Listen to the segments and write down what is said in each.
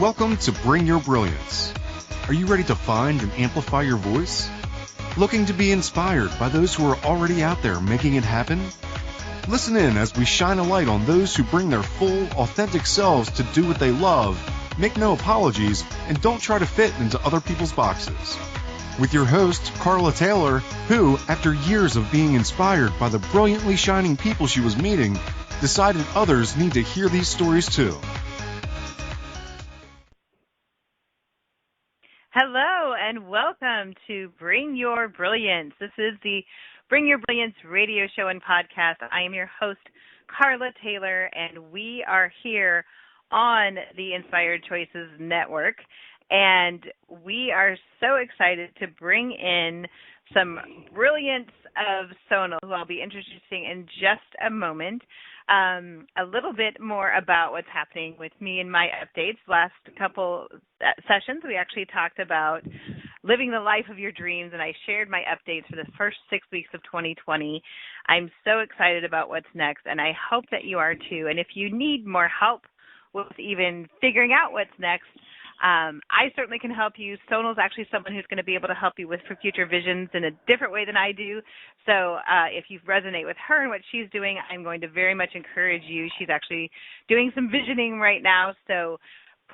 Welcome to Bring Your Brilliance. Are you ready to find and amplify your voice? Looking to be inspired by those who are already out there making it happen? Listen in as we shine a light on those who bring their full, authentic selves to do what they love, make no apologies, and don't try to fit into other people's boxes. With your host, Carla Taylor, who, after years of being inspired by the brilliantly shining people she was meeting, decided others need to hear these stories too. Hello and welcome to Bring Your Brilliance. This is the Bring Your Brilliance radio show and podcast. I am your host, Carla Taylor, and we are here on the Inspired Choices Network. And we are so excited to bring in some brilliance of Sonal, who I'll be introducing in just a moment. A little bit more about what's happening with me and my updates. Last couple sessions, we actually talked about living the life of your dreams, and I shared my updates for the first 6 weeks of 2020. I'm so excited about what's next, and I hope that you are too. And if you need more help with even figuring out what's next, I certainly can help you. Sonal's actually someone who's going to be able to help you with for future visions in a different way than I do. So if you resonate with her and what she's doing, I'm going to very much encourage you. She's actually doing some visioning right now. So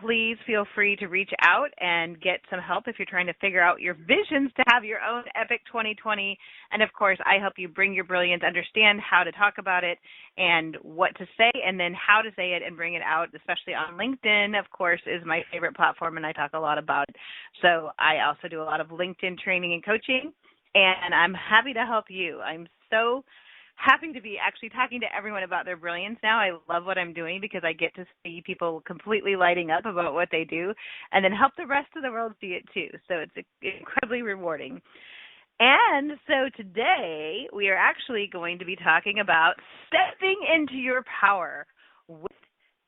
please feel free to reach out and get some help if you're trying to figure out your visions to have your own epic 2020. And, of course, I help you bring your brilliance, understand how to talk about it and what to say, and then how to say it and bring it out, especially on LinkedIn, of course, is my favorite platform, and I talk a lot about it. So I also do a lot of LinkedIn training and coaching, and I'm happy to help you. I'm so happy to be actually talking to everyone about their brilliance now. I love what I'm doing because I get to see people completely lighting up about what they do and then help the rest of the world see it too. So it's incredibly rewarding. And so today we are actually going to be talking about stepping into your power with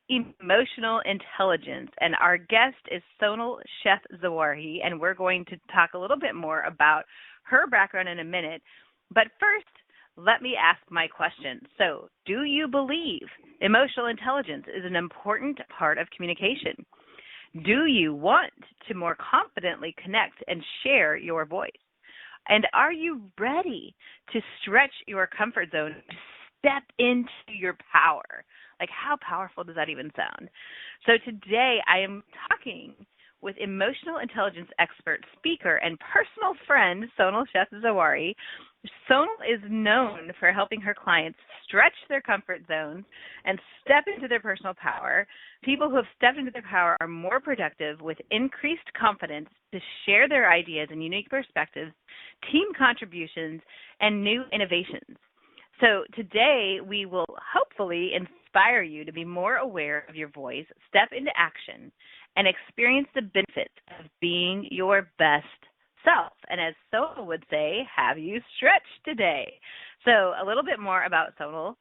emotional intelligence. And our guest is Sonal Sheth Zawahri, and we're going to talk a little bit more about her background in a minute. But first, let me ask my question. So, do you believe emotional intelligence is an important part of communication? Do you want to more confidently connect and share your voice? And are you ready to stretch your comfort zone, to step into your power? Like, how powerful does that even sound? So today I am talking with emotional intelligence expert, speaker, and personal friend, Sonal Sheth Zawahri. Sonal is known for helping her clients stretch their comfort zones and step into their personal power. People who have stepped into their power are more productive with increased confidence to share their ideas and unique perspectives, team contributions, and new innovations. So today we will hopefully inspire you to be more aware of your voice, step into action, and experience the benefits of being your best self. And as Sonal would say, have you stretched today? So a little bit more about Sonal.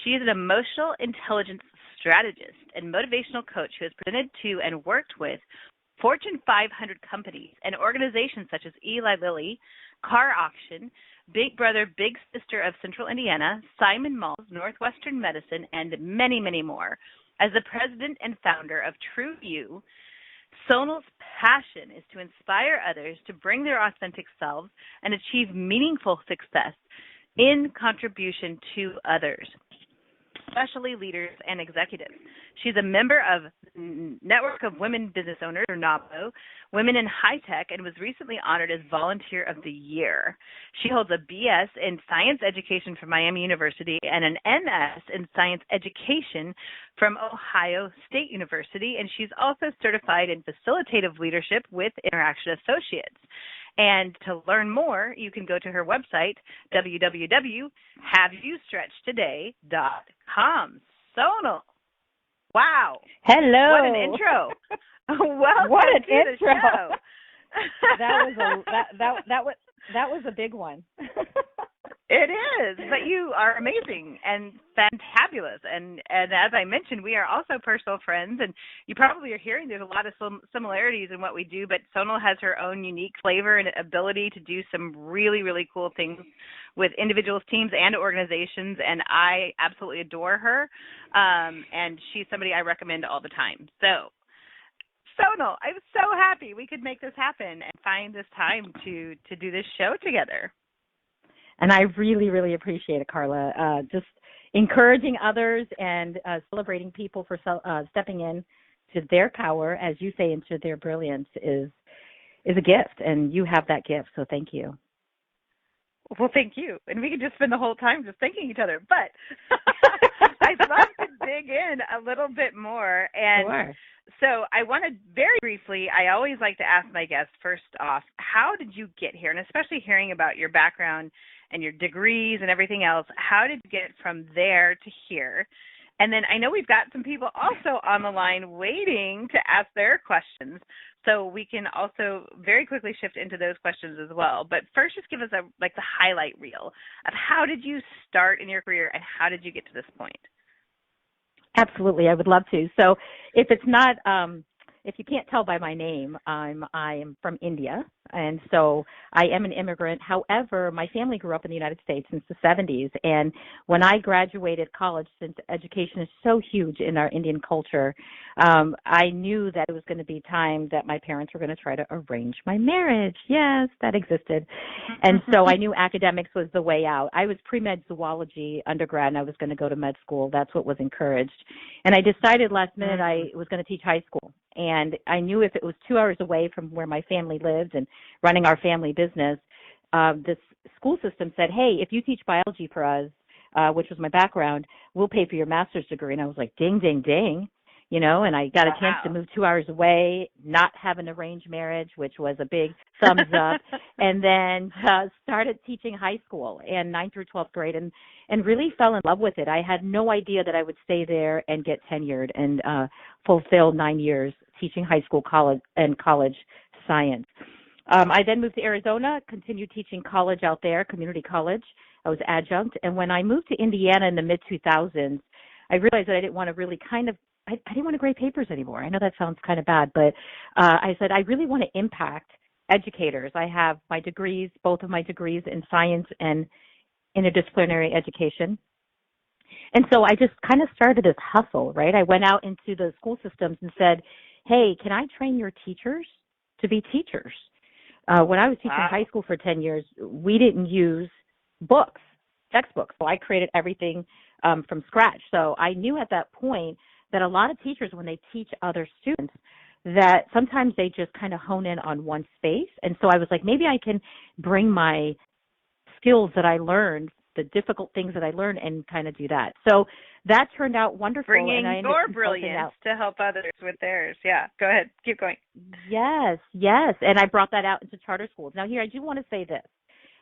She is an emotional intelligence strategist and motivational coach who has presented to and worked with Fortune 500 companies and organizations such as Eli Lilly, Car Auction, Big Brother, Big Sister of Central Indiana, Simon Malls, Northwestern Medicine, and many, many more. As the president and founder of True You, Sonal's passion is to inspire others to bring their authentic selves and achieve meaningful success in contribution to others, especially leaders and executives. She's a member of Network of Women Business Owners, or NABO, Women in High Tech, and was recently honored as Volunteer of the Year. She holds a BS in Science Education from Miami University and an MS in Science Education from Ohio State University, and she's also certified in Facilitative Leadership with Interaction Associates. And to learn more, you can go to her website, www.haveyoustretchedtoday.com. Sonal, wow. Hello. What an intro. Welcome what an to the intro. show. that was a big one. It is, but you are amazing and fantabulous. And as I mentioned, we are also personal friends, and you probably are hearing there's a lot of similarities in what we do, but Sonal has her own unique flavor and ability to do some really, really cool things with individuals, teams, and organizations, and I absolutely adore her, and she's somebody I recommend all the time. So Sonal, I'm so happy we could make this happen and find this time to do this show together. And I really, really appreciate it, Carla. Just encouraging others and celebrating people for stepping in to their power, as you say, into their brilliance is a gift, and you have that gift. So thank you. Well, thank you. And we could just spend the whole time just thanking each other. But I'd love to dig in a little bit more. And sure. So I want to very briefly, I always like to ask my guests first off, how did you get here? And especially hearing about your background and your degrees and everything else, how did you get from there to here? And then I know we've got some people also on the line waiting to ask their questions. So we can also very quickly shift into those questions as well. But first, just give us the highlight reel of how did you start in your career and how did you get to this point? Absolutely, I would love to. So if it's not, if you can't tell by my name, I am from India, and so I am an immigrant. However, my family grew up in the United States since the 70s, and when I graduated college, since education is so huge in our Indian culture, I knew that it was going to be time that my parents were going to try to arrange my marriage. Yes, that existed. And so I knew academics was the way out. I was pre-med zoology undergrad, and I was going to go to med school. That's what was encouraged. And I decided last minute I was going to teach high school. And I knew if it was 2 hours away from where my family lived and running our family business, this school system said, hey, if you teach biology for us, which was my background, we'll pay for your master's degree. And I was like, ding, ding, ding. You know, and I got a chance to move 2 hours away, not have an arranged marriage, which was a big thumbs up, and then started teaching high school and 9th through 12th grade and really fell in love with it. I had no idea that I would stay there and get tenured and fulfill 9 years teaching high school, college science. I then moved to Arizona, continued teaching college out there, community college. I was adjunct. And when I moved to Indiana in the mid-2000s, I realized that I didn't want to really I didn't want to grade papers anymore. I know that sounds kind of bad, but I said I really want to impact educators. I have my degrees, both of my degrees in science and interdisciplinary education. And so I just kind of started this hustle, right? I went out into the school systems and said, hey, can I train your teachers to be teachers? When I was teaching high school for 10 years, we didn't use books, textbooks. So I created everything from scratch. So I knew at that point that a lot of teachers, when they teach other students, that sometimes they just kind of hone in on one space. And so I was like, maybe I can bring my skills that I learned, the difficult things that I learned, and kind of do that. So that turned out wonderful. Bringing your brilliance to help others with theirs. Yeah, go ahead. Keep going. Yes. And I brought that out into charter schools. Now here, I do want to say this.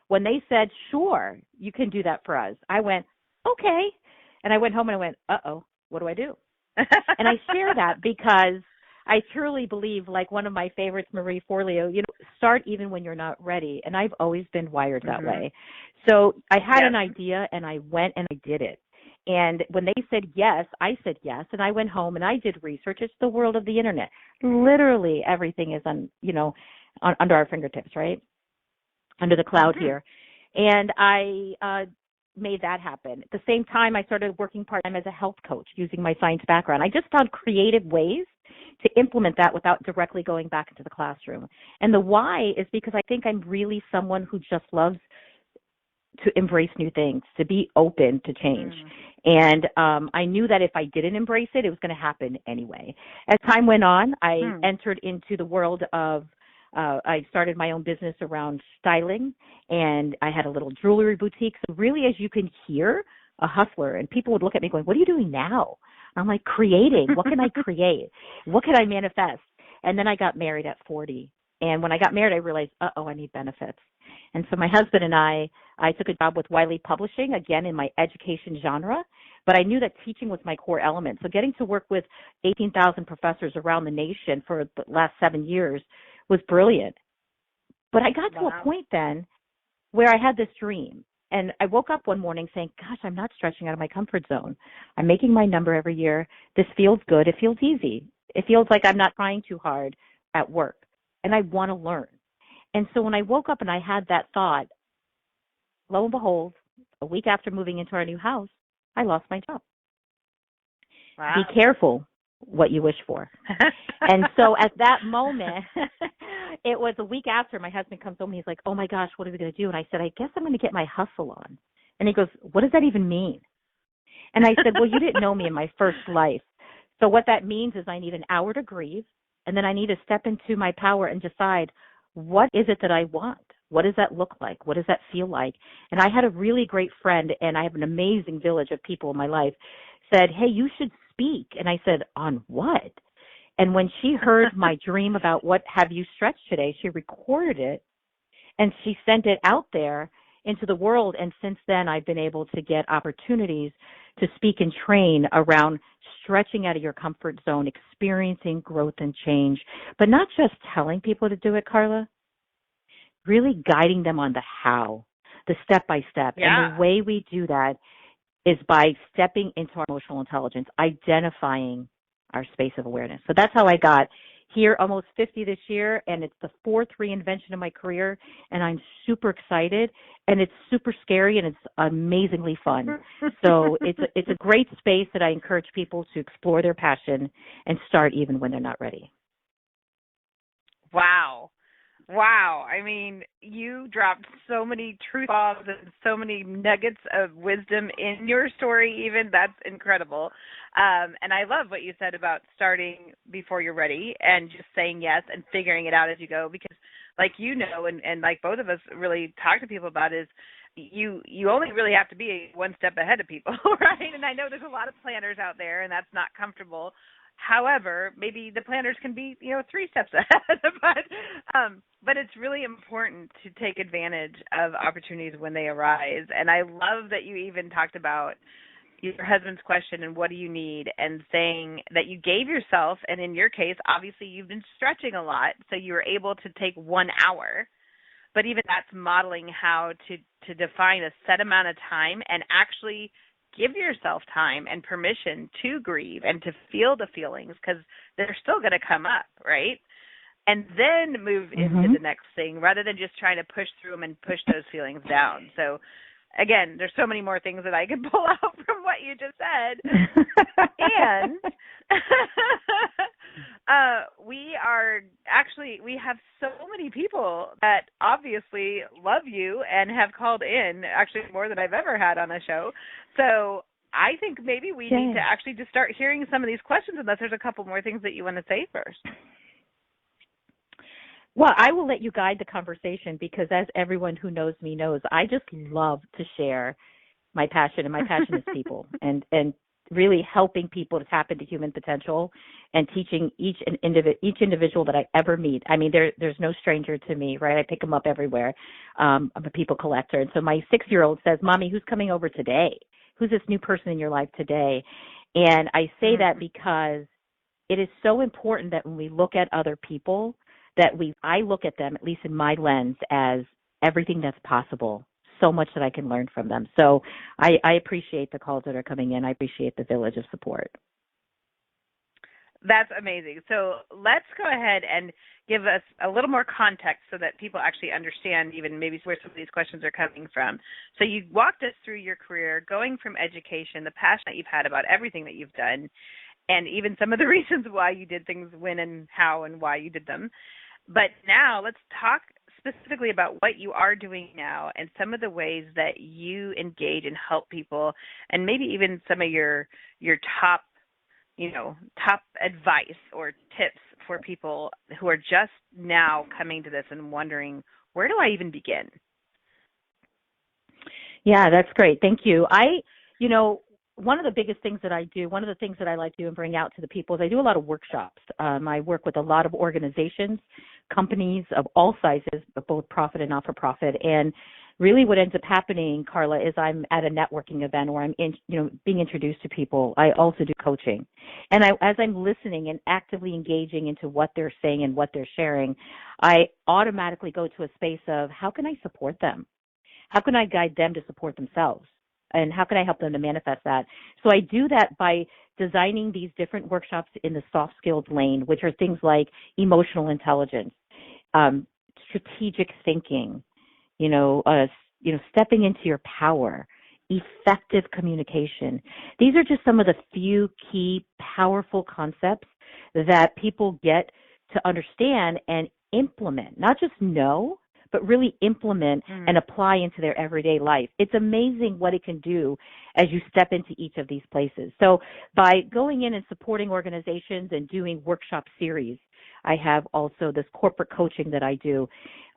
When they said, sure, you can do that for us, I went, okay. And I went home and I went, uh-oh, what do I do? And I share that because I truly believe, like one of my favorites, Marie Forleo, start even when you're not ready. And I've always been wired that way. So I had an idea and I went and I did it. And when they said yes, I said yes. And I went home and I did research. It's the world of the internet. Literally everything is under our fingertips, right? Under the cloud here. And I made that happen. At the same time, I started working part-time as a health coach using my science background. I just found creative ways to implement that without directly going back into the classroom. And the why is because I think I'm really someone who just loves to embrace new things, to be open to change. And I knew that if I didn't embrace it, it was going to happen anyway. As time went on, I entered into the world of I started my own business around styling, and I had a little jewelry boutique. So really, as you can hear, a hustler, and people would look at me going, what are you doing now? I'm like, creating. What can I create? What can I manifest? And then I got married at 40. And when I got married, I realized, I need benefits. And so my husband and I took a job with Wiley Publishing, again, in my education genre. But I knew that teaching was my core element. So getting to work with 18,000 professors around the nation for the last 7 years was brilliant. But I got to a point then where I had this dream. And I woke up one morning saying, gosh, I'm not stretching out of my comfort zone. I'm making my number every year. This feels good. It feels easy. It feels like I'm not trying too hard at work. And I want to learn. And so when I woke up and I had that thought, lo and behold, a week after moving into our new house, I lost my job. Be careful what you wish for. And so at that moment, it was a week after my husband comes home and he's like, oh my gosh, what are we going to do? And I said, I guess I'm going to get my hustle on. And he goes, what does that even mean? And I said, well, you didn't know me in my first life. So what that means is I need an hour to grieve, and then I need to step into my power and decide, what is it that I want? What does that look like? What does that feel like? And I had a really great friend, and I have an amazing village of people in my life, said, hey, you should speak. And I said, on what? And when she heard my dream about what have you stretched today, she recorded it and she sent it out there into the world. And since then, I've been able to get opportunities to speak and train around stretching out of your comfort zone, experiencing growth and change, but not just telling people to do it, Carla, really guiding them on the how, the step by step. Yeah. And the way we do that is by stepping into our emotional intelligence, identifying our space of awareness. So that's how I got here, almost 50 this year, and it's the fourth reinvention of my career, and I'm super excited, and it's super scary, and it's amazingly fun. So it's a great space that I encourage people to explore their passion and start even when they're not ready. Wow. I mean, you dropped so many truth bombs and so many nuggets of wisdom in your story even. That's incredible. And I love what you said about starting before you're ready and just saying yes and figuring it out as you go, because like you know, and like both of us really talk to people about is you only really have to be one step ahead of people, right? And I know there's a lot of planners out there, and that's not comfortable. However, maybe the planners can be, 3 steps ahead, but it's really important to take advantage of opportunities when they arise. And I love that you even talked about your husband's question and what do you need, and saying that you gave yourself, and in your case, obviously you've been stretching a lot, so you were able to take 1 hour. But even that's modeling how to define a set amount of time and actually give yourself time and permission to grieve and to feel the feelings, because they're still going to come up, right? And then move into the next thing rather than just trying to push through them and push those feelings down. So, again, there's so many more things that I could pull out from what you just said. And we have so many people that obviously love you and have called in, actually more than I've ever had on a show. So I think maybe we need to actually just start hearing some of these questions, unless there's a couple more things that you want to say first. Well, I will let you guide the conversation, because as everyone who knows me knows, I just love to share my passion, and my passion is people, and really helping people to tap into human potential and teaching each individual that I ever meet. I mean, there's no stranger to me, right? I pick them up everywhere. I'm a people collector. And so my 6-year-old says, Mommy, who's coming over today? Who's this new person in your life today? And I say that because it is so important that when we look at other people, I look at them, at least in my lens, as everything that's possible, so much that I can learn from them. So I appreciate the calls that are coming in. I appreciate the village of support. That's amazing. So let's go ahead and give us a little more context so that people actually understand even maybe where some of these questions are coming from. So you walked us through your career, going from education, the passion that you've had about everything that you've done, and even some of the reasons why you did things, when and how and why you did them. But now let's talk specifically about what you are doing now and some of the ways that you engage and help people, and maybe even some of your top advice or tips for people who are just now coming to this and wondering, where do I even begin? Yeah, that's great. Thank you. One of the biggest things that I do, one of the things that I like to do and bring out to the people is I do a lot of workshops. I work with a lot of organizations, companies of all sizes, both profit and not-for-profit. And really what ends up happening, Carla, is I'm at a networking event or I'm being introduced to people. I also do coaching. And as I'm listening and actively engaging into what they're saying and what they're sharing, I automatically go to a space of how can I support them? How can I guide them to support themselves? And how can I help them to manifest that? So I do that by designing these different workshops in the soft skills lane, which are things like emotional intelligence, strategic thinking, stepping into your power, effective communication. These are just some of the few key powerful concepts that people get to understand and implement, not just know, but really implement and apply into their everyday life. It's amazing what it can do as you step into each of these places. So by going in and supporting organizations and doing workshop series, I have also this corporate coaching that I do,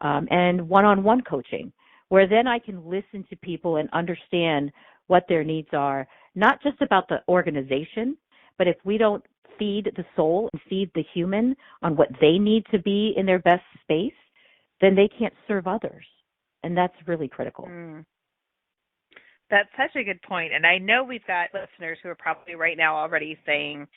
and one-on-one coaching, where then I can listen to people and understand what their needs are, not just about the organization, but if we don't feed the soul and feed the human on what they need to be in their best space, then they can't serve others. And that's really critical. That's such a good point. And I know we've got listeners who are probably right now already saying,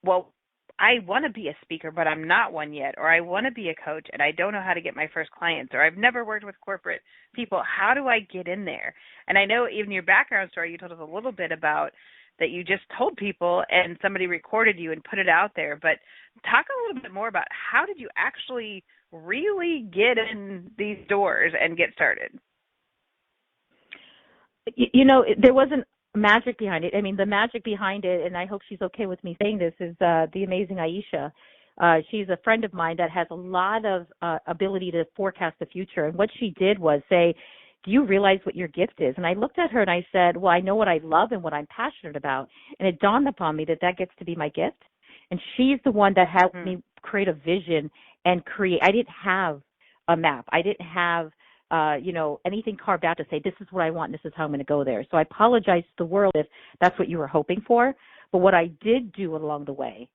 well, I want to be a speaker, but I'm not one yet, or I want to be a coach and I don't know how to get my first clients, or I've never worked with corporate people. How do I get in there? And I know even your background story, you told us a little bit about that you just told people and somebody recorded you and put it out there. But talk a little bit more about how did you actually really get in these doors and get started? You know, there wasn't magic behind it. I mean, the magic behind it, and I hope she's okay with me saying this, is the amazing Aisha. She's a friend of mine that has a lot of ability to forecast the future. And what she did was say, do you realize what your gift is? And I looked at her and I said, well, I know what I love and what I'm passionate about. And it dawned upon me that that gets to be my gift. And she's the one that helped me create a vision and create. I didn't have a map. I didn't have, anything carved out to say, this is what I want, and this is how I'm going to go there. So I apologize to the world if that's what you were hoping for. But what I did do along the way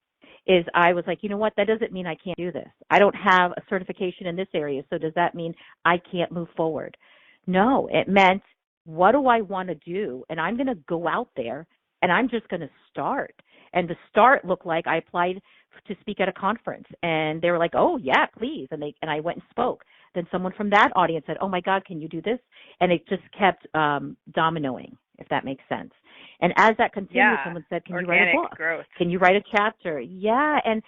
is I was like, you know what, that doesn't mean I can't do this. I don't have a certification in this area, so does that mean I can't move forward? No, it meant, what do I want to do? And I'm going to go out there and I'm just going to start. And the start looked like I applied to speak at a conference and they were like, oh yeah, please. And I went and spoke. Then someone from that audience said, oh my God, can you do this? And it just kept dominoing, if that makes sense. And as that continued, someone said, can you write a book? Growth. Can you write a chapter? Yeah. And,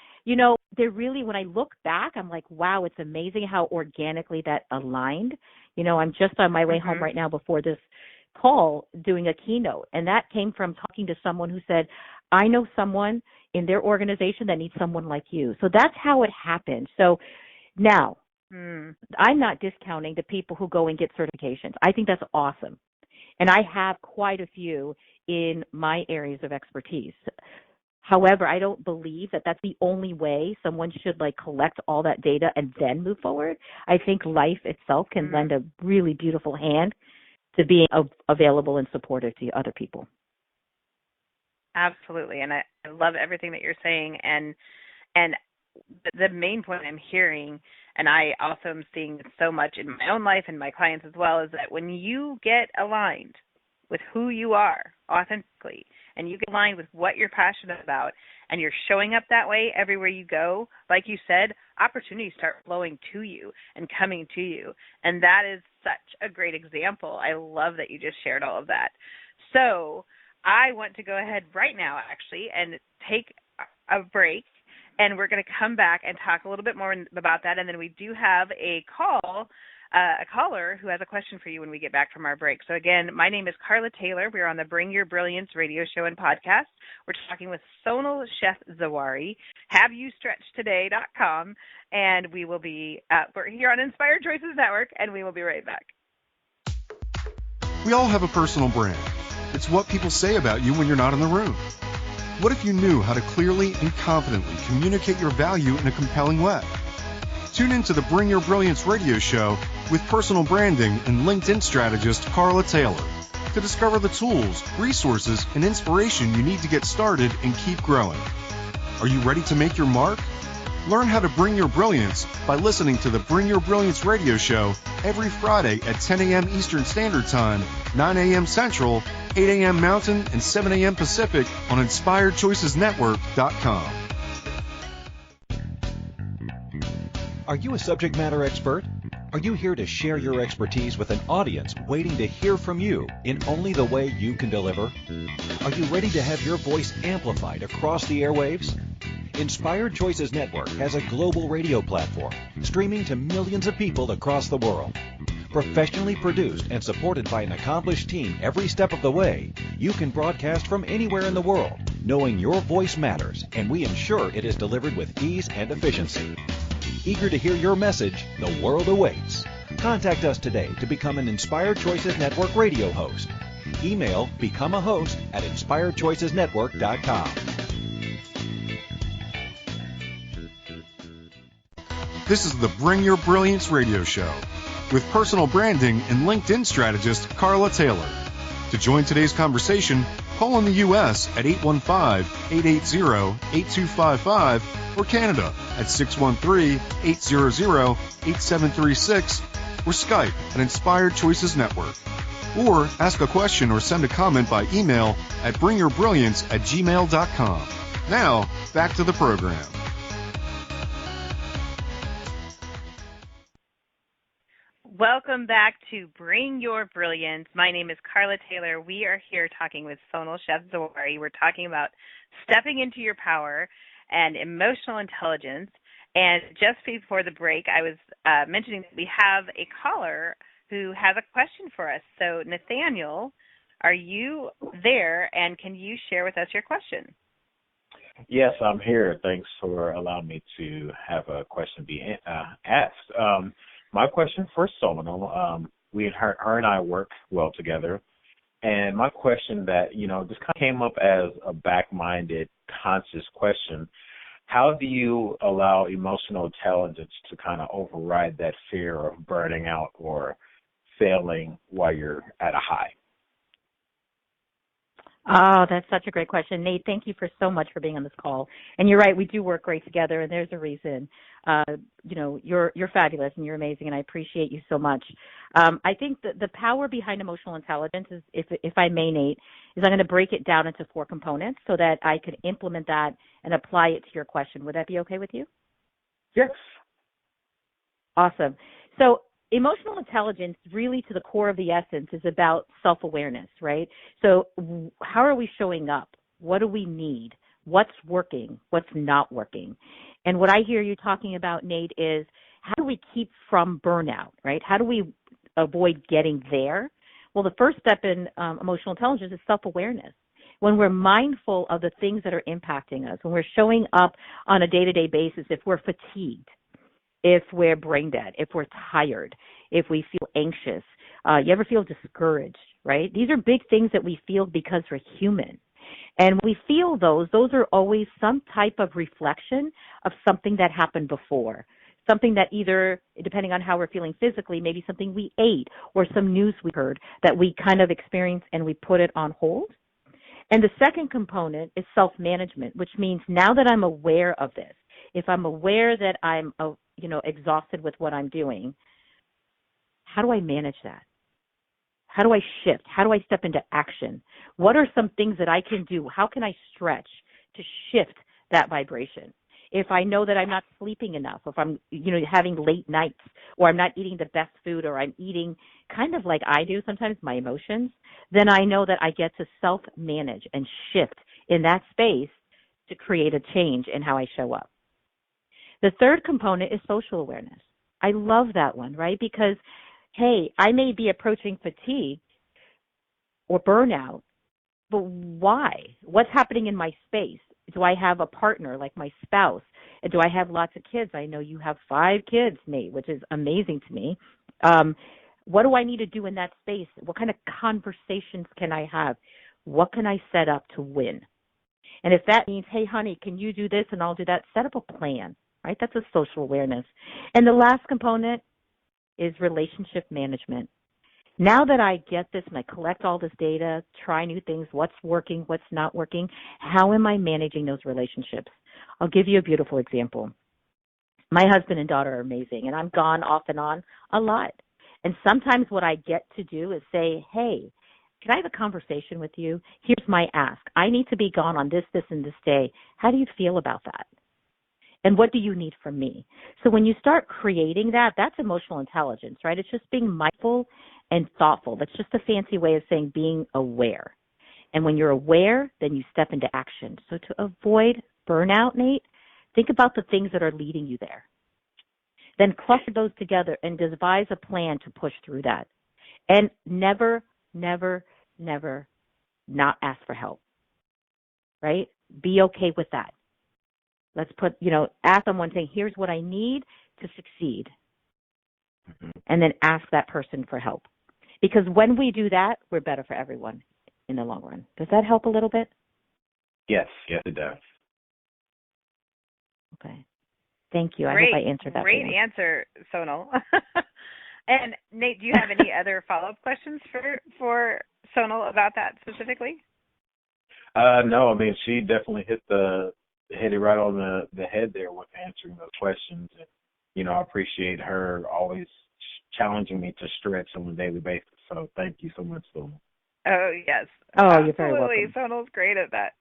they're really, when I look back, I'm like, wow, it's amazing how organically that aligned. I'm just on my way home right now before this call doing a keynote. And that came from talking to someone who said, I know someone in their organization that needs someone like you. So that's how it happened. So now I'm not discounting the people who go and get certifications. I think that's awesome. And I have quite a few in my areas of expertise. However, I don't believe that that's the only way someone should collect all that data and then move forward. I think life itself can lend a really beautiful hand to being available and supportive to other people. Absolutely. And I love everything that you're saying. And the main point I'm hearing, and I also am seeing so much in my own life and my clients as well, is that when you get aligned with who you are authentically, and you get aligned with what you're passionate about, and you're showing up that way everywhere you go, like you said, opportunities start flowing to you and coming to you. And that is such a great example. I love that you just shared all of that. So I want to go ahead right now, actually, and take a break. And we're going to come back and talk a little bit more about that. And then we do have a caller who has a question for you when we get back from our break. So again, my name is Carla Taylor. We're on the Bring Your Brilliance radio show and podcast. We're talking with Sonal Sheth Zawahri, HaveYouStretchedToday.com. And we will be, we're here on Inspired Choices Network, and we will be right back. We all have a personal brand. It's what people say about you when you're not in the room. What if you knew how to clearly and confidently communicate your value in a compelling way? Tune in to the Bring Your Brilliance radio show with personal branding and LinkedIn strategist Carla Taylor to discover the tools, resources, and inspiration you need to get started and keep growing. Are you ready to make your mark? Learn how to bring your brilliance by listening to the Bring Your Brilliance radio show every Friday at 10 a.m. Eastern Standard Time, 9 a.m. Central, 8 a.m. Mountain, and 7 a.m. Pacific on InspiredChoicesNetwork.com. Are you a subject matter expert? Are you here to share your expertise with an audience waiting to hear from you in only the way you can deliver? Are you ready to have your voice amplified across the airwaves? Inspired Choices Network has a global radio platform streaming to millions of people across the world. Professionally produced and supported by an accomplished team every step of the way, you can broadcast from anywhere in the world, knowing your voice matters, and we ensure it is delivered with ease and efficiency. Eager to hear your message? The world awaits. Contact us today to become an Inspired Choices Network radio host. Email becomeahost@inspiredchoicesnetwork.com. This is the Bring Your Brilliance radio show with personal branding and LinkedIn strategist Carla Taylor. To join today's conversation, call in the U.S. at 815-880-8255 or Canada at 613-800-8736 or Skype at Inspired Choices Network. Or ask a question or send a comment by email at bringyourbrilliance@gmail.com. Now, back to the program. Welcome back to Bring Your Brilliance. My name is Carla Taylor. We are here talking with Sonal Sheth Zawahri. We're talking about stepping into your power and emotional intelligence. And just before the break, I was mentioning that we have a caller who has a question for us. So, Nathaniel, are you there, and can you share with us your question? Yes, I'm here. Thanks for allowing me to have a question be asked. My question for Sonal, her and I work well together, and my question that, just kind of came up as a back-minded, conscious question: how do you allow emotional intelligence to kind of override that fear of burning out or failing while you're at a high? Oh, that's such a great question. Nate, thank you so much for being on this call. And you're right, we do work great together, and there's a reason. You're fabulous, and you're amazing, and I appreciate you so much. I think that the power behind emotional intelligence is, if I may, Nate, is I'm going to break it down into 4 components so that I could implement that and apply it to your question. Would that be okay with you? Yes. Awesome. So emotional intelligence, really to the core of the essence, is about self-awareness, right? So how are we showing up? What do we need? What's working? What's not working? And what I hear you talking about, Nate, is how do we keep from burnout, right? How do we avoid getting there? Well, the first step in emotional intelligence is self-awareness. When we're mindful of the things that are impacting us, when we're showing up on a day-to-day basis, if we're fatigued, if we're brain dead, if we're tired, if we feel anxious, you ever feel discouraged, right? These are big things that we feel because we're human. And when we feel those are always some type of reflection of something that happened before, something that either, depending on how we're feeling physically, maybe something we ate or some news we heard that we kind of experienced and we put it on hold. And the second component is self-management, which means now that I'm aware of this, if I'm aware that I'm exhausted with what I'm doing, how do I manage that? How do I shift? How do I step into action? What are some things that I can do? How can I stretch to shift that vibration? If I know that I'm not sleeping enough, if I'm, having late nights, or I'm not eating the best food, or I'm eating kind of like I do sometimes, my emotions, then I know that I get to self-manage and shift in that space to create a change in how I show up. The third component is social awareness. I love that one, right? Because, hey, I may be approaching fatigue or burnout, but why? What's happening in my space? Do I have a partner like my spouse? And do I have lots of kids? I know you have 5 kids, Nate, which is amazing to me. What do I need to do in that space? What kind of conversations can I have? What can I set up to win? And if that means, hey, honey, can you do this and I'll do that, set up a plan. Right? That's a social awareness. And the last component is relationship management. Now that I get this and I collect all this data, try new things, what's working, what's not working, how am I managing those relationships? I'll give you a beautiful example. My husband and daughter are amazing, and I'm gone off and on a lot. And sometimes what I get to do is say, hey, can I have a conversation with you? Here's my ask. I need to be gone on this, and this day. How do you feel about that? And what do you need from me? So when you start creating that, that's emotional intelligence, right? It's just being mindful and thoughtful. That's just a fancy way of saying being aware. And when you're aware, then you step into action. So to avoid burnout, Nate, think about the things that are leading you there. Then cluster those together and devise a plan to push through that. And never, never, never not ask for help, right? Be okay with that. Let's ask someone saying, here's what I need to succeed. And then ask that person for help. Because when we do that, we're better for everyone in the long run. Does that help a little bit? Yes, it does. Okay. Thank you. Great, I hope I answered that. Great answer, Sonal. And Nate, do you have any other follow-up questions for Sonal about that specifically? No, I mean, she definitely hit it right on the head there with answering those questions. And, I appreciate her always challenging me to stretch on a daily basis. So thank you so much, Sonal. Oh, yes. Oh, you're very welcome. Sonal's great at that.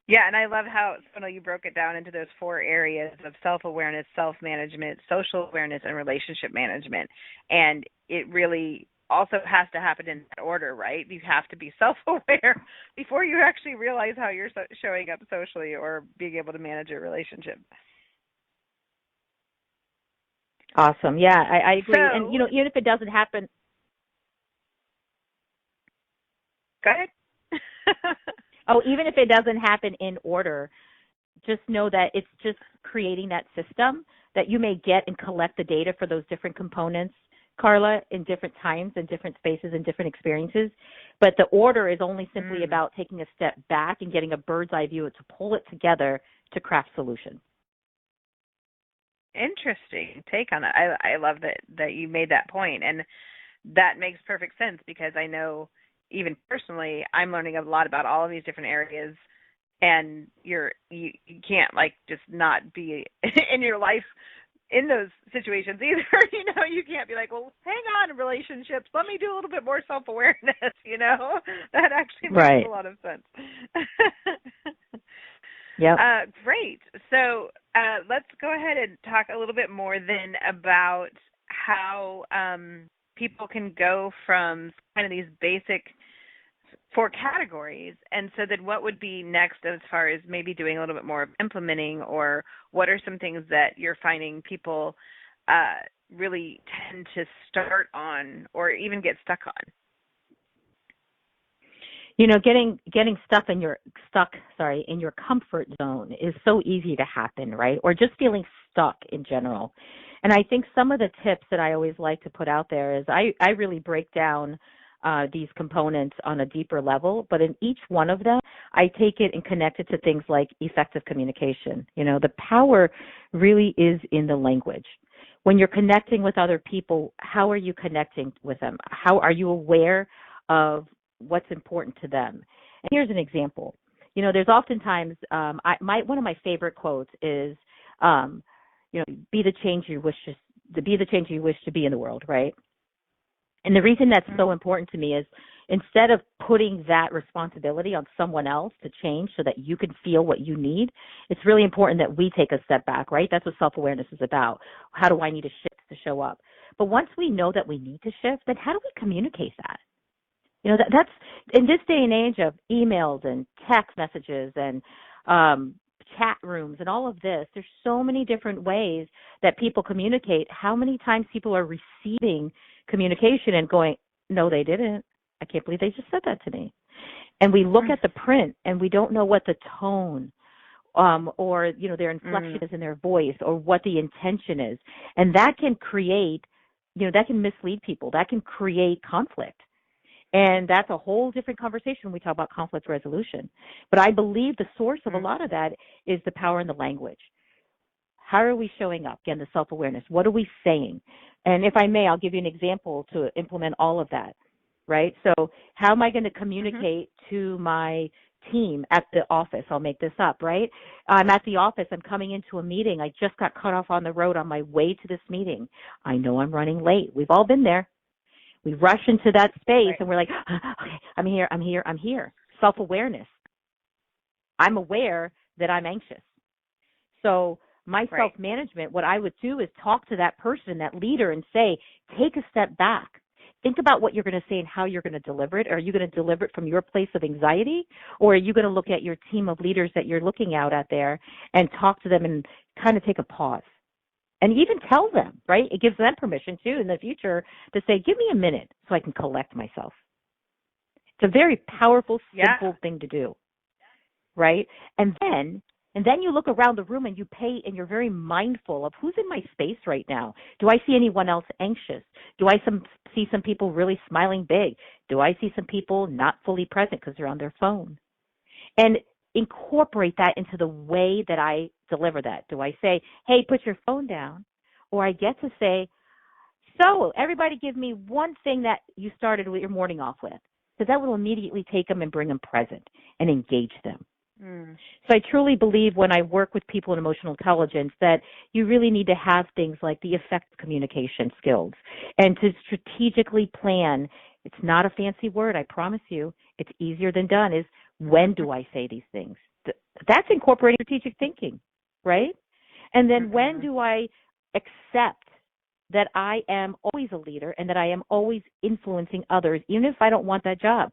Yeah, and I love how, Sonal, you broke it down into those 4 areas of self-awareness, self-management, social awareness, and relationship management. And it really also has to happen in that order, right? You have to be self-aware before you actually realize how you're showing up socially or being able to manage a relationship. Awesome. Yeah, I agree. So, and, even if it doesn't happen. Go ahead. Oh, even if it doesn't happen in order, just know that it's just creating that system that you may get and collect the data for those different components, Carla, in different times and different spaces and different experiences. But the order is only simply about taking a step back and getting a bird's eye view to pull it together to craft solution. Interesting take on it. I love that you made that point, and that makes perfect sense because I know even personally I'm learning a lot about all of these different areas, and you can't just not be in your life in those situations either. You can't be like, well, hang on, relationships, let me do a little bit more self-awareness. That actually makes a lot of sense. Yeah. Great. So let's go ahead and talk a little bit more then about how people can go from kind of these basic 4 categories. And so then what would be next as far as maybe doing a little bit more of implementing, or what are some things that you're finding people really tend to start on or even get stuck on? Getting in your comfort zone is so easy to happen, right? Or just feeling stuck in general. And I think some of the tips that I always like to put out there is I really break down these components on a deeper level, but in each one of them, I take it and connect it to things like effective communication. The power really is in the language. When you're connecting with other people, how are you connecting with them? How are you aware of what's important to them? And here's an example. There's oftentimes one of my favorite quotes is, be the change you wish to be in the world, right? And the reason that's so important to me is instead of putting that responsibility on someone else to change so that you can feel what you need, it's really important that we take a step back, right? That's what self-awareness is about. How do I need to shift to show up? But once we know that we need to shift, then how do we communicate that? That's in this day and age of emails and text messages and chat rooms and all of this, there's so many different ways that people communicate. How many times people are receiving communication and going, no, they didn't. I can't believe they just said that to me. And we look at the print and we don't know what the tone or, their inflection is in their voice or what the intention is. And that can create, that can mislead people. That can create conflict. And that's a whole different conversation when we talk about conflict resolution. But I believe the source of a lot of that is the power in the language. How are we showing up? Again, the self-awareness. What are we saying? And if I may, I'll give you an example to implement all of that, right? So how am I going to communicate to my team at the office? I'll make this up, right? I'm at the office. I'm coming into a meeting. I just got cut off on the road on my way to this meeting. I know I'm running late. We've all been there. We rush into that space and we're like, okay, I'm here. Self-awareness. I'm aware that I'm anxious. So my self-management, what I would do is talk to that person, that leader, and say, take a step back. Think about what you're going to say and how you're going to deliver it. Are you going to deliver it from your place of anxiety, or are you going to look at your team of leaders that you're looking out at there and talk to them and kind of take a pause And even tell them, right? It gives them permission, too, in the future to say, give me a minute so I can collect myself. It's a very powerful, simple thing to do, right? And then you look around the room and you pay and you're very mindful of who's in my space right now. Do I see anyone else anxious? Do I see some people really smiling big? Do I see some people not fully present because they're on their phone? And incorporate that into the way that I deliver that. Do I say, hey, put your phone down? Or I get to say, so everybody give me one thing that you started with your morning off with. Because that will immediately take them and bring them present and engage them. So I truly believe when I work with people in emotional intelligence that you really need to have things like the effective communication skills and to strategically plan. It's not a fancy word, I promise you. It's easier than done, is when do I say these things? That's incorporating strategic thinking, right? And then when do I accept that I am always a leader and that I am always influencing others, even if I don't want that job?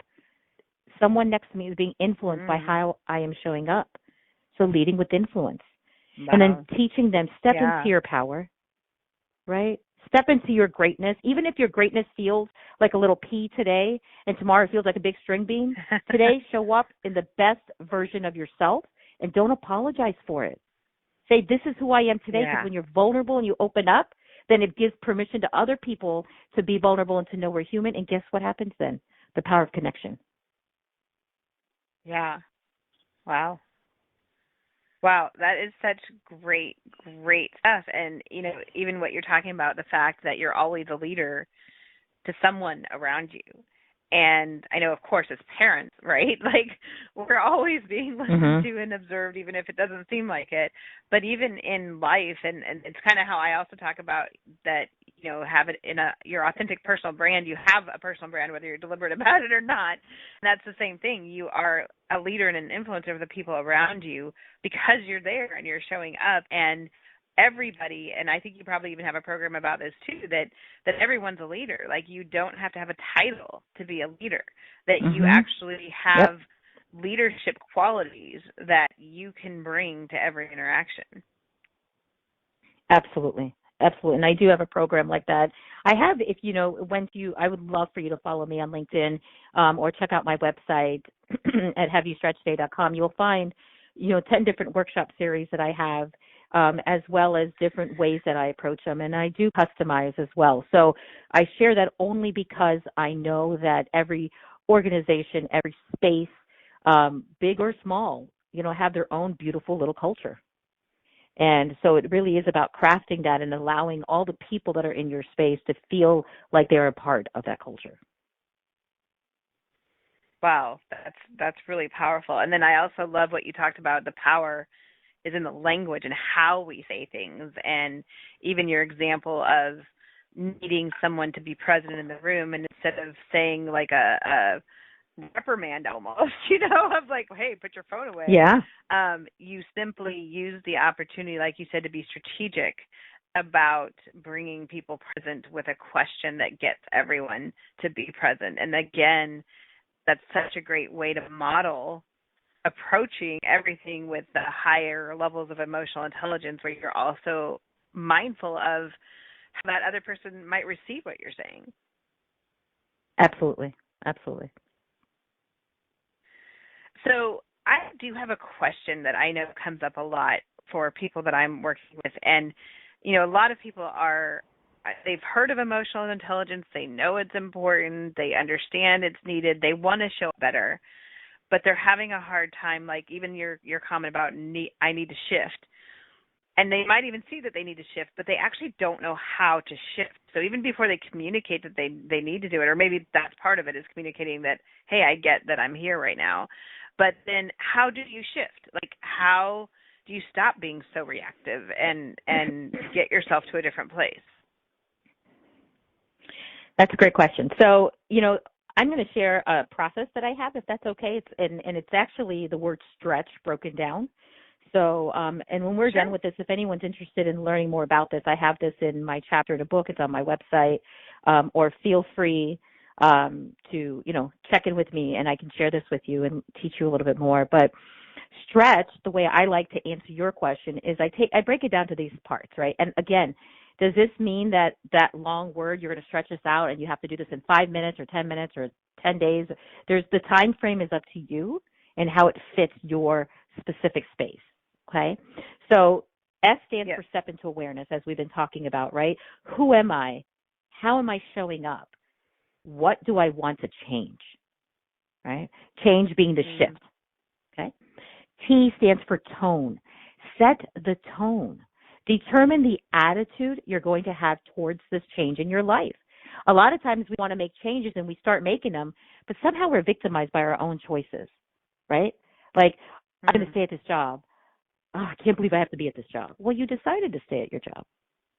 Someone next to me is being influenced by how I am showing up. So leading with influence. Wow. And then teaching them, step into your power, right? Step into your greatness. Even if your greatness feels like a little pea today and tomorrow it feels like a big string bean, today show up in the best version of yourself and don't apologize for it. Say, this is who I am today, because when you're vulnerable and you open up, then it gives permission to other people to be vulnerable and to know we're human. And guess what happens then? The power of connection. Yeah. Wow. Wow, that is such great stuff. And, you know, even what you're talking about, the fact that you're always a leader to someone around you. And I know, of course, as parents, right? Like, we're always being listened to and observed, even if it doesn't seem like it. But even in life, and it's kind of how I also talk about that, you know, have it in your authentic personal brand. You have a personal brand, whether you're deliberate about it or not. And that's the same thing. You are a leader and an influencer of the people around you because you're there and you're showing up. And everybody, and I think you probably even have a program about this too, that everyone's a leader. Like, you don't have to have a title to be a leader, that you actually have leadership qualities that you can bring to every interaction. Absolutely. Absolutely. And I do have a program like that. I have, if you know, I would love for you to follow me on LinkedIn or check out my website at haveyoustretchday.com. You'll find, 10 different workshop series that I have, as well as different ways that I approach them. And I do customize as well. So I share that only because I know that every organization, every space, big or small, have their own beautiful little culture. And so it really is about crafting that and allowing all the people that are in your space to feel like they're a part of that culture. Wow, that's really powerful. And then I also love what you talked about. The power is in the language and how we say things, and even your example of needing someone to be present in the room, and instead of saying like a reprimand almost, of like, hey, put your phone away. Yeah. You simply use the opportunity, like you said, to be strategic about bringing people present with a question that gets everyone to be present. And again, that's such a great way to model approaching everything with the higher levels of emotional intelligence, where you're also mindful of how that other person might receive what you're saying. Absolutely. Absolutely. So I do have a question that I know comes up a lot for people that I'm working with. And, a lot of people they've heard of emotional intelligence. They know it's important. They understand it's needed. They want to show better, but they're having a hard time, like even your comment about I need to shift. And they might even see that they need to shift, but they actually don't know how to shift. So even before they communicate that they need to do it, or maybe that's part of it, is communicating that, hey, I get that I'm here right now. But then how do you shift? Like, how do you stop being so reactive and get yourself to a different place? That's a great question. So, I'm going to share a process that I have, if that's okay. It's actually the word stretch broken down. So, and when we're done with this, if anyone's interested in learning more about this, I have this in my chapter in a book. It's on my website, or feel free to, check in with me, and I can share this with you and teach you a little bit more. But Stretch, the way I like to answer your question, is I break it down to these parts, right? And again, does this mean that long word, you're going to stretch this out and you have to do this in 5 minutes or 10 minutes or 10 days? The time frame is up to you and how it fits your specific space, okay? So S stands for step into awareness, as we've been talking about, right? Who am I? How am I showing up? What do I want to change, right? Change being the shift, okay? T stands for tone. Set the tone. Determine the attitude you're going to have towards this change in your life. A lot of times we want to make changes and we start making them, but somehow we're victimized by our own choices, right? Like, I'm going to stay at this job. Oh, I can't believe I have to be at this job. Well, you decided to stay at your job.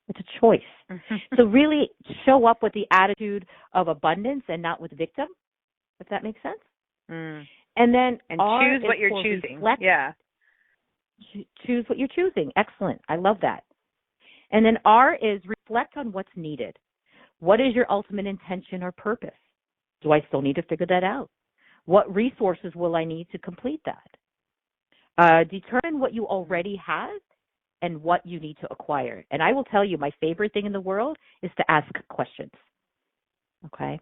It's a choice. So really show up with the attitude of abundance and not with victim, if that makes sense. And then choose what you're choosing. Reflect. Yeah. Choose what you're choosing. Excellent. I love that. And then R is reflect on what's needed. What is your ultimate intention or purpose? Do I still need to figure that out? What resources will I need to complete that? Determine what you already have and what you need to acquire. And I will tell you, my favorite thing in the world is to ask questions. Okay?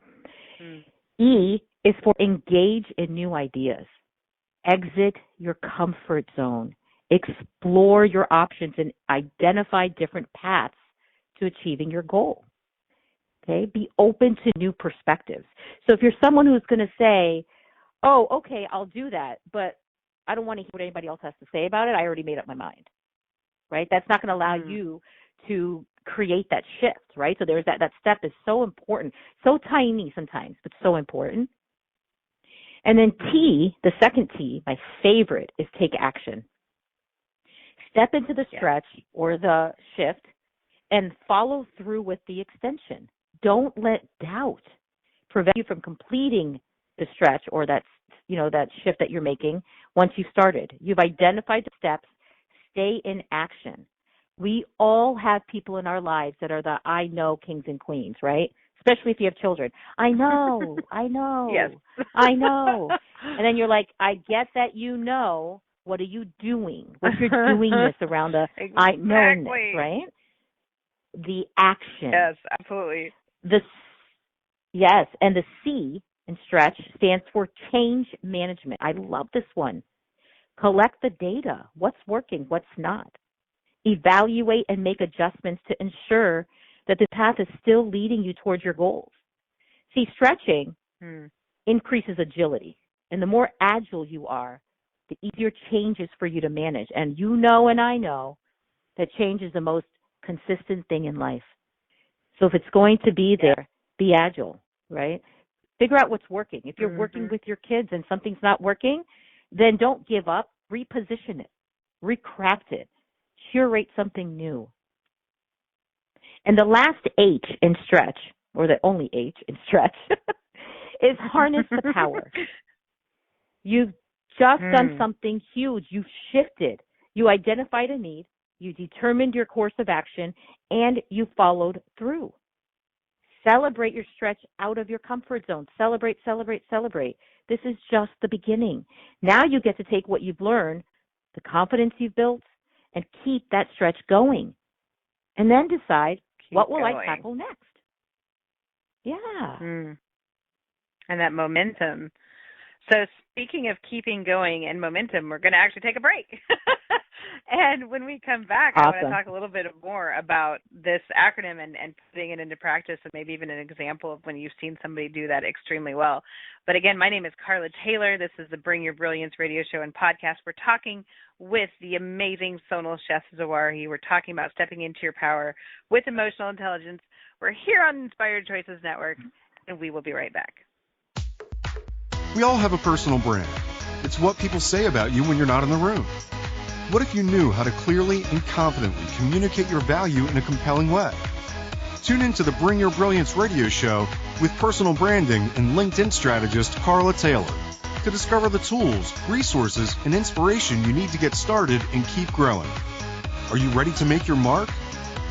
E is for engage in new ideas. Exit your comfort zone. Explore your options and identify different paths to achieving your goal. Okay? Be open to new perspectives. So if you're someone who's going to say, oh, okay, I'll do that, but I don't want to hear what anybody else has to say about it. I already made up my mind, right? That's not going to allow you to create that shift, right? So there's that step is so important, so tiny sometimes, but so important. And then T, the second T, my favorite, is take action. Step into the stretch or the shift and follow through with the extension. Don't let doubt prevent you from completing the stretch or that shift that you're making once you started. You've identified the steps. Stay in action. We all have people in our lives that are the I know kings and queens, right? Especially if you have children. I know. Yes. I know. And then you're like, I get that you know. What are you doing? What's your doingness around the I knownness, right? The action. Yes, absolutely. Yes, and the C in stretch stands for change management. I love this one. Collect the data. What's working? What's not? Evaluate and make adjustments to ensure that the path is still leading you towards your goals. See, stretching increases agility. And the more agile you are, the easier change is for you to manage. And you know and I know that change is the most consistent thing in life. So if it's going to be there, be agile, right? Figure out what's working. If you're working with your kids and something's not working, then don't give up. Reposition it. Recraft it. Curate something new. And the last H in stretch, or the only H in stretch, is harness the power. You've just done something huge. You've shifted. You identified a need. You determined your course of action, and you followed through. Celebrate your stretch out of your comfort zone. Celebrate, celebrate, celebrate. This is just the beginning. Now you get to take what you've learned, the confidence you've built, and keep that stretch going. And then decide, what will I tackle next? Yeah. And that momentum. So speaking of keeping going and momentum, we're going to actually take a break. And when we come back, I want to talk a little bit more about this acronym and putting it into practice, and maybe even an example of when you've seen somebody do that extremely well. But again, my name is Carla Taylor. This is the Bring Your Brilliance radio show and podcast. We're talking with the amazing Sonal Sheth Zawahri. We're talking about stepping into your power with emotional intelligence. We're here on Inspired Choices Network, and we will be right back. We all have a personal brand. It's what people say about you when you're not in the room. What if you knew how to clearly and confidently communicate your value in a compelling way? Tune into the Bring Your Brilliance radio show with personal branding and LinkedIn strategist Carla Taylor to discover the tools, resources, and inspiration you need to get started and keep growing. Are you ready to make your mark?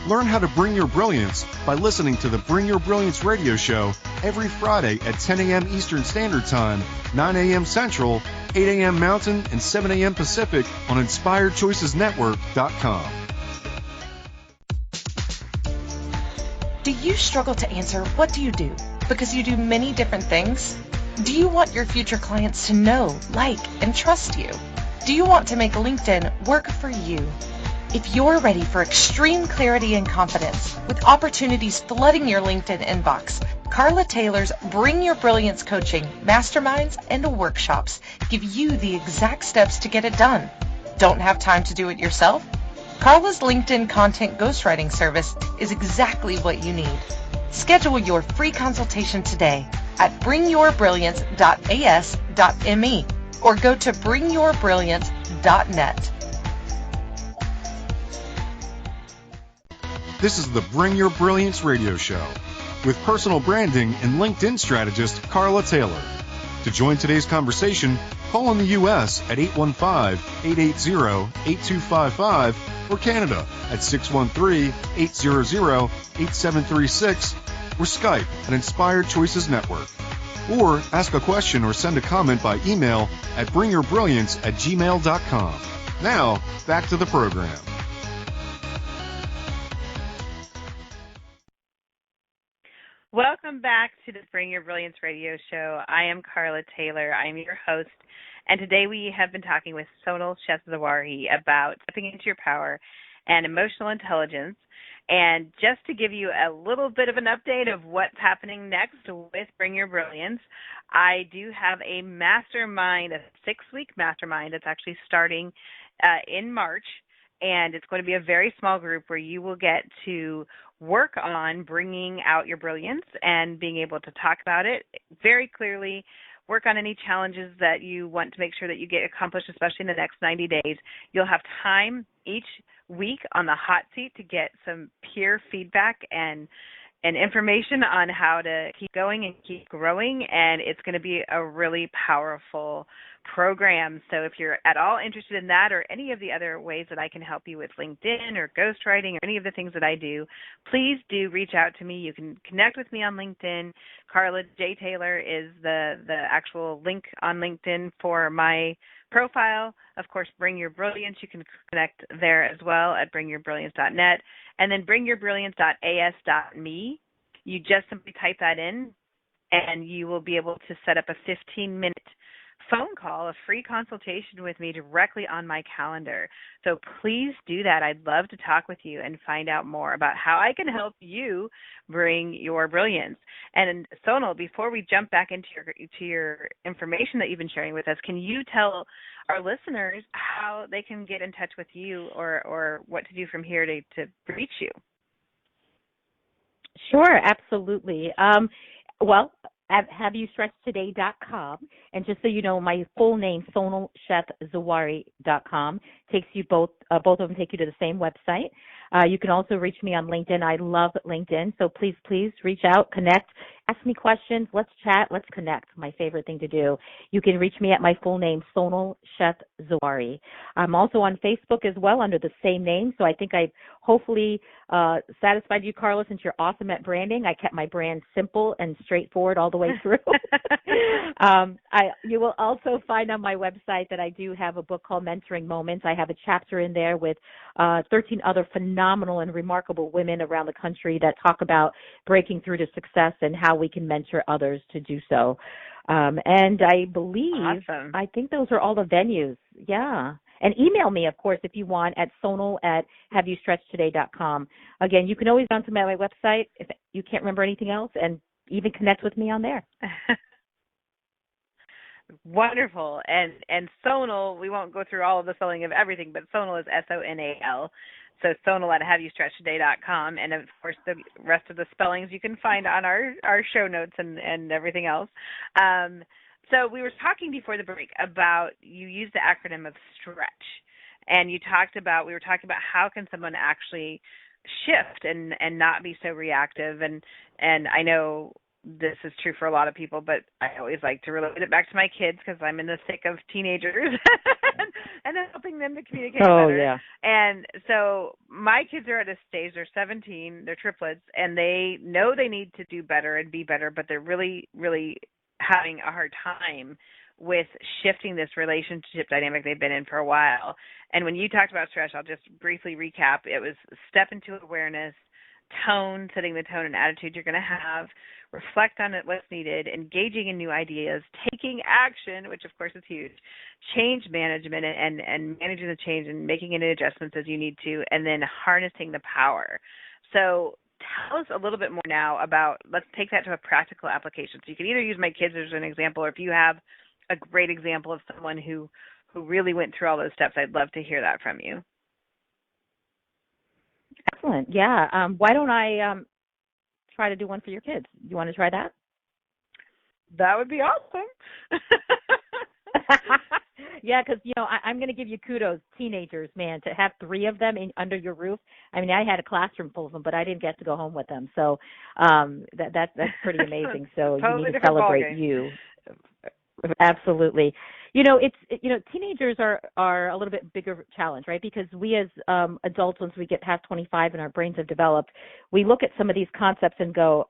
Learn how to bring your brilliance by listening to the Bring Your Brilliance radio show every Friday at 10 a.m. Eastern Standard Time, 9 a.m. Central, 8 a.m. Mountain, and 7 a.m. Pacific on InspiredChoicesNetwork.com. Do you struggle to answer what do you do? Because you do many different things? Do you want your future clients to know, like, and trust you? Do you want to make LinkedIn work for you? If you're ready for extreme clarity and confidence, with opportunities flooding your LinkedIn inbox, Carla Taylor's Bring Your Brilliance coaching, masterminds, and workshops give you the exact steps to get it done. Don't have time to do it yourself? Carla's LinkedIn content ghostwriting service is exactly what you need. Schedule your free consultation today at bringyourbrilliance.as.me or go to bringyourbrilliance.net. This is the Bring Your Brilliance radio show with personal branding and LinkedIn strategist Carla Taylor. To join today's conversation, call in the U.S. at 815-880-8255 or Canada at 613-800-8736 or Skype at Inspired Choices Network. Or ask a question or send a comment by email at bringyourbrilliance@gmail.com. Now, back to the program. Welcome back to the Bring Your Brilliance radio show. I am Carla Taylor. I am your host. And today we have been talking with Sonal Sheth Zawahri about stepping into your power and emotional intelligence. And just to give you a little bit of an update of what's happening next with Bring Your Brilliance, I do have a mastermind, a 6-week mastermind that's actually starting in March. And it's going to be a very small group where you will get to work on bringing out your brilliance and being able to talk about it very clearly, work on any challenges that you want to make sure that you get accomplished, especially in the next 90 days. You'll have time each week on the hot seat to get some peer feedback and information on how to keep going and keep growing, and it's going to be a really powerful program. So if you're at all interested in that or any of the other ways that I can help you with LinkedIn or ghostwriting or any of the things that I do, please do reach out to me. You can connect with me on LinkedIn. Carla J. Taylor is the actual link on LinkedIn for my profile. Of course, Bring Your Brilliance, you can connect there as well at bringyourbrilliance.net. And then bringyourbrilliance.as.me. You just simply type that in, and you will be able to set up a 15-minute phone call, a free consultation with me directly on my calendar. So please do that. I'd love to talk with you and find out more about how I can help you bring your brilliance. And Sonal, before we jump back into your information that you've been sharing with us, can you tell our listeners how they can get in touch with you or what to do from here to reach you? Sure, absolutely. Well, at HaveYouStretchedToday.com, and just so you know, my full name, SonalShethZawahri.com, takes you both of them take you to the same website. You can also reach me on LinkedIn. I love LinkedIn, so please reach out, connect, ask me questions, let's chat, let's connect. My favorite thing to do. You can reach me at my full name, Sonal Sheth Zawahri. I'm also on Facebook as well under the same name, so I think I've hopefully satisfied you, Carla, since you're awesome at branding. I kept my brand simple and straightforward all the way through. You will also find on my website that I do have a book called Mentoring Moments. I have a chapter in there with 13 other phenomenal and remarkable women around the country that talk about breaking through to success and how we can mentor others to do so. And I believe, awesome. I think those are all the venues. Yeah. And email me, of course, if you want, at sonal@HaveYouStretchedToday.com. Again, you can always go to my website if you can't remember anything else and even connect with me on there. Wonderful. And Sonal, we won't go through all of the spelling of everything, but Sonal is Sonal. So Sonal at HaveYouStretchedToday.com. And, of course, the rest of the spellings you can find on our show notes and everything else. So we were talking before the break about, you used the acronym of STRETCH, and we were talking about how can someone actually shift and not be so reactive. And I know this is true for a lot of people, but I always like to relate it back to my kids because I'm in the thick of teenagers and helping them to communicate better. Yeah. And so my kids are at a stage, they're 17, they're triplets, and they know they need to do better and be better, but they're really, really having a hard time with shifting this relationship dynamic they've been in for a while. And when you talked about stress, I'll just briefly recap. It was step into awareness, tone, setting the tone and attitude you're going to have, reflect on it, what's needed, engaging in new ideas, taking action, which of course is huge, change management and managing the change and making any adjustments as you need to, and then harnessing the power. So tell us a little bit more now about, let's take that to a practical application. So you can either use my kids as an example, or if you have a great example of someone who really went through all those steps, I'd love to hear that from you. Excellent. Yeah. Why don't I try to do one for your kids? You want to try that? That would be awesome. Yeah, because, I'm going to give you kudos, teenagers, man, to have 3 of them under your roof. I mean, I had a classroom full of them, but I didn't get to go home with them. So that's pretty amazing. So totally you need to celebrate you. Absolutely. Teenagers are a little bit bigger challenge, right? Because we as adults, once we get past 25 and our brains have developed, we look at some of these concepts and go,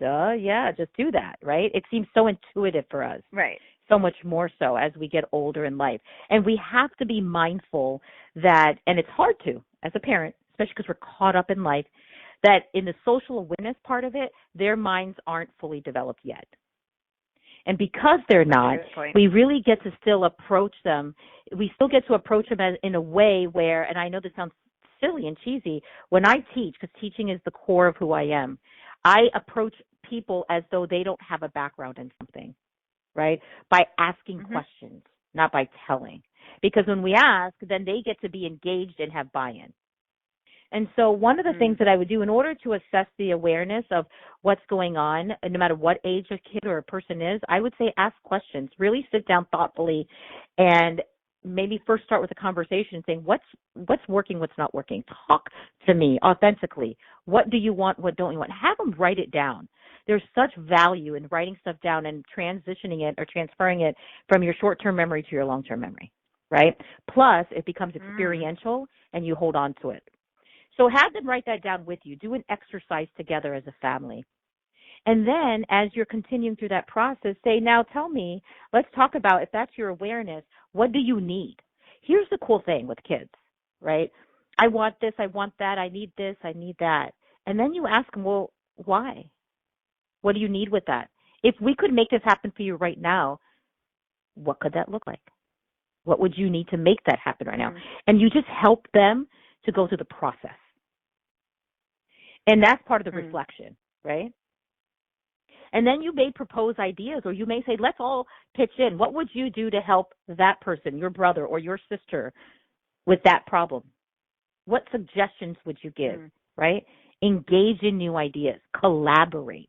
yeah, just do that, right? It seems so intuitive for us. Right. So much more so as we get older in life. And we have to be mindful that, and it's hard to, as a parent, especially because we're caught up in life, that in the social awareness part of it, their minds aren't fully developed yet. And because they're not, we really get to still approach them. We still get to approach them in a way where, and I know this sounds silly and cheesy, when I teach, because teaching is the core of who I am, I approach people as though they don't have a background in something, right? By asking questions, not by telling. Because when we ask, then they get to be engaged and have buy-in. And so one of the things that I would do in order to assess the awareness of what's going on, no matter what age a kid or a person is, I would say ask questions. Really sit down thoughtfully and maybe first start with a conversation saying, what's working, what's not working? Talk to me authentically. What do you want? What don't you want? Have them write it down. There's such value in writing stuff down and transitioning it or transferring it from your short-term memory to your long-term memory, right? Plus, it becomes experiential and you hold on to it. So have them write that down with you. Do an exercise together as a family. And then as you're continuing through that process, say, now tell me, let's talk about, if that's your awareness, what do you need? Here's the cool thing with kids, right? I want this, I want that, I need this, I need that. And then you ask them, well, why? What do you need with that? If we could make this happen for you right now, what could that look like? What would you need to make that happen right now? And you just help them to go through the process. And that's part of the reflection, right? And then you may propose ideas, or you may say, let's all pitch in. What would you do to help that person, your brother or your sister, with that problem? What suggestions would you give, right? Engage in new ideas. Collaborate.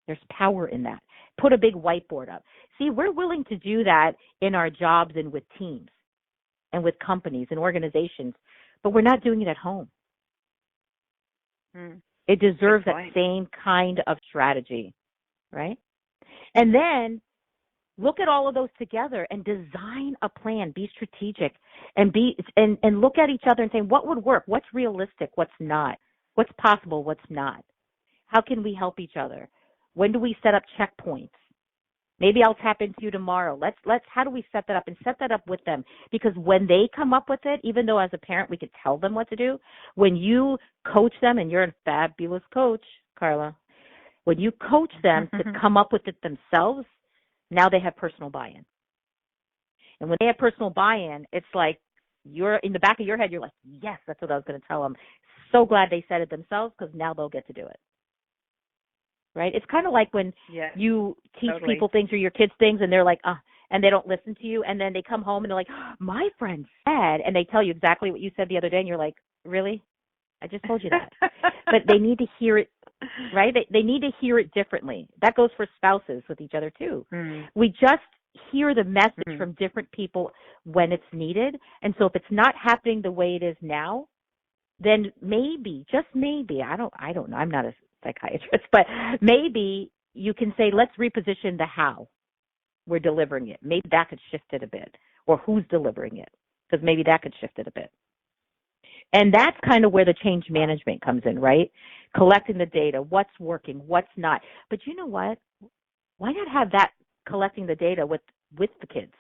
There's power in that. Put a big whiteboard up. See, we're willing to do that in our jobs and with teams and with companies and organizations, but we're not doing it at home. It deserves that same kind of strategy, right? And then look at all of those together and design a plan. Be strategic and look at each other and say, what would work? What's realistic? What's not? What's possible? What's not? How can we help each other? When do we set up checkpoints? Maybe I'll tap into you tomorrow. How do we set that up, and set that up with them? Because when they come up with it, even though as a parent we could tell them what to do, when you coach them, and you're a fabulous coach, Carla, when you coach them to come up with it themselves, now they have personal buy-in. And when they have personal buy-in, it's like you're in the back of your head, you're like, yes, that's what I was going to tell them. So glad they said it themselves, because now they'll get to do it. Right? It's kind of like when you teach people things or your kids things, and they're like, and they don't listen to you, and then they come home and they're like, my friend said, and they tell you exactly what you said the other day, and you're like, really? I just told you that. But they need to hear it, right? They need to hear it differently. That goes for spouses with each other too. We just hear the message from different people when it's needed. And so if it's not happening the way it is now, then maybe, just maybe, I don't know, I'm not a psychiatrist, but maybe you can say, let's reposition the how we're delivering it. Maybe that could shift it a bit, or who's delivering it, because maybe that could shift it a bit. And that's kind of where the change management comes in, right? Collecting the data, what's working, what's not. But you know what? Why not have that collecting the data with the kids?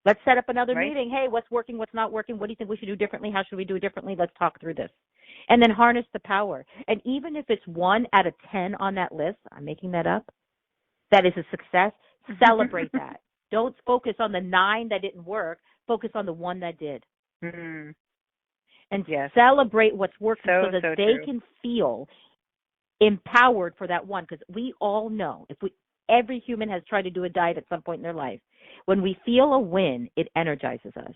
Let's set up another meeting. Hey, what's working, what's not working? What do you think we should do differently? How should we do it differently? Let's talk through this. And then harness the power. And even if it's 1 out of 10 on that list, I'm making that up, that is a success, celebrate that. Don't focus on the 9 that didn't work. Focus on the 1 that did. Mm-hmm. And celebrate what's working so that they true. can feel empowered for that 1. Because we all know, every human has tried to do a diet at some point in their life. When we feel a win, it energizes us.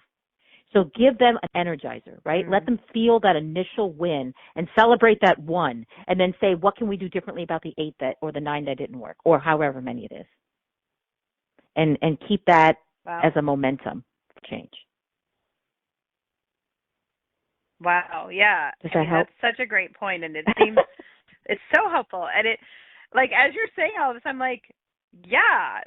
So give them an energizer, right? Mm-hmm. Let them feel that initial win and celebrate that 1, and then say, what can we do differently about the 8 that, or the 9 that didn't work, or however many it is. And keep that as a momentum for change. Wow, yeah. Does that help? That's such a great point, and it seems it's so helpful. And it, like, as you're saying all this, I'm like, yeah,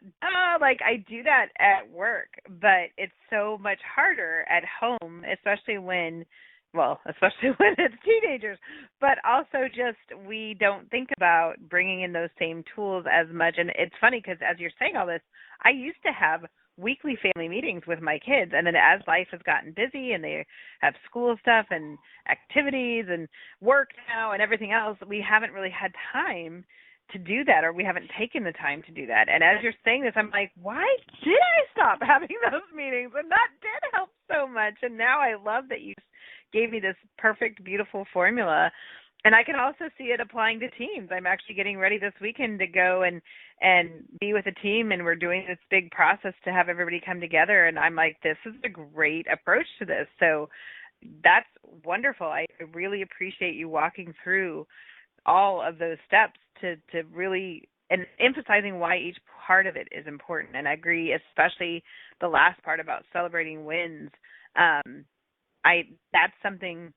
like I do that at work, but it's so much harder at home, especially when it's teenagers, but also just we don't think about bringing in those same tools as much. And it's funny because as you're saying all this, I used to have weekly family meetings with my kids, and then as life has gotten busy and they have school stuff and activities and work now and everything else, we haven't really had time to do that, or we haven't taken the time to do that. And as you're saying this, I'm like, why did I stop having those meetings? And that did help so much. And now I love that you gave me this perfect, beautiful formula. And I can also see it applying to teams. I'm actually getting ready this weekend to go and be with a team, and we're doing this big process to have everybody come together. And I'm like, this is a great approach to this. So that's wonderful. I really appreciate you walking through all of those steps to really, and emphasizing why each part of it is important. And I agree, especially the last part about celebrating wins. That's something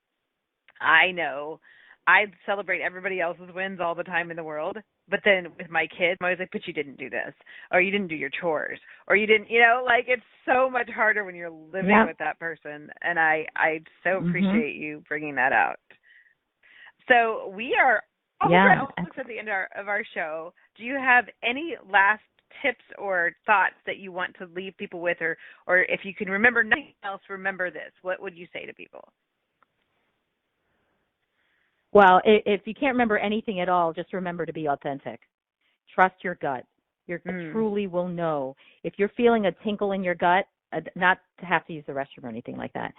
I know. I celebrate everybody else's wins all the time in the world, but then with my kids, I'm always like, but you didn't do this, or you didn't do your chores, or you didn't, like it's so much harder when you're living with that person. And I so appreciate you bringing that out. So we are almost at the end of our show. Do you have any last tips or thoughts that you want to leave people with, or if you can remember nothing else, remember this? What would you say to people? Well, if you can't remember anything at all, just remember to be authentic. Trust your gut. You truly will know. If you're feeling a tinkle in your gut, not to have to use the restroom or anything like that,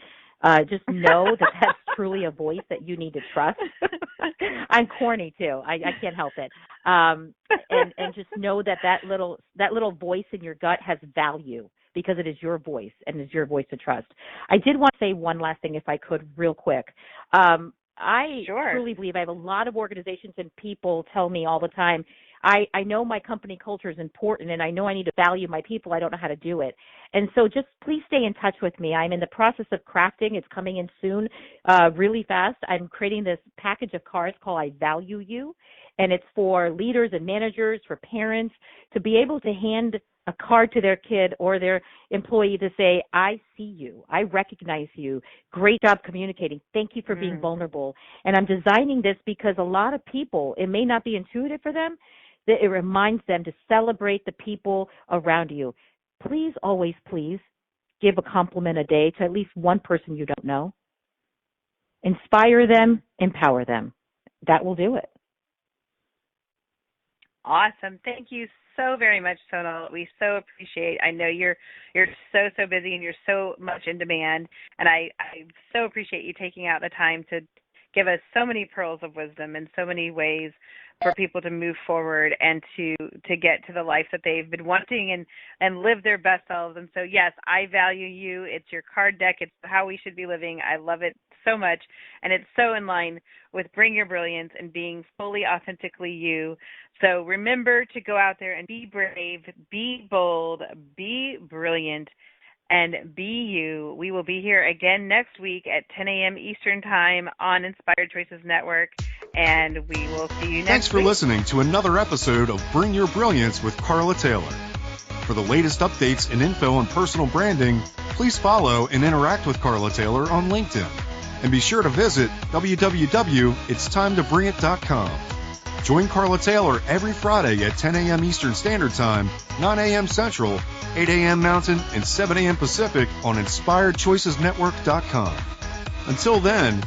just know that that's truly a voice that you need to trust. I'm corny too. I can't help it. And just know that little voice in your gut has value, because it is your voice and is your voice to trust. I did want to say one last thing, if I could, real quick. I truly believe, I have a lot of organizations and people tell me all the time, I know my company culture is important, and I know I need to value my people. I don't know how to do it. And so just please stay in touch with me. I'm in the process of crafting. It's coming in soon, really fast. I'm creating this package of cards called I Value You, and it's for leaders and managers, for parents, to be able to hand a card to their kid or their employee to say, I see you, I recognize you, great job communicating, thank you for being vulnerable. And I'm designing this because a lot of people, it may not be intuitive for them, that it reminds them to celebrate the people around you. Please, always please, give a compliment a day to at least one person you don't know. Inspire them, empower them. That will do it. Awesome. Thank you so very much, Sonal. We so appreciate. I know you're so busy and you're so much in demand, and I so appreciate you taking out the time to give us so many pearls of wisdom and so many ways for people to move forward and to get to the life that they've been wanting and live their best selves. And so, yes, I value you. It's your card deck. It's how we should be living. I love it so much, and it's so in line with Bring Your Brilliance and being fully authentically you. So remember to go out there and be brave, be bold, be brilliant, and be you. We will be here again next week at 10 a.m. Eastern Time on Inspired Choices Network. and we will see you next Thanks for week. listening to another episode of Bring Your Brilliance with Carla Taylor. For the latest updates and info on personal branding, please follow and interact with Carla Taylor on LinkedIn. And be sure to visit www.itstimetoBringIt.com. Join Carla Taylor every Friday at 10 a.m. Eastern Standard Time, 9 a.m. Central, 8 a.m. Mountain, and 7 a.m. Pacific on InspiredChoicesNetwork.com. Until then,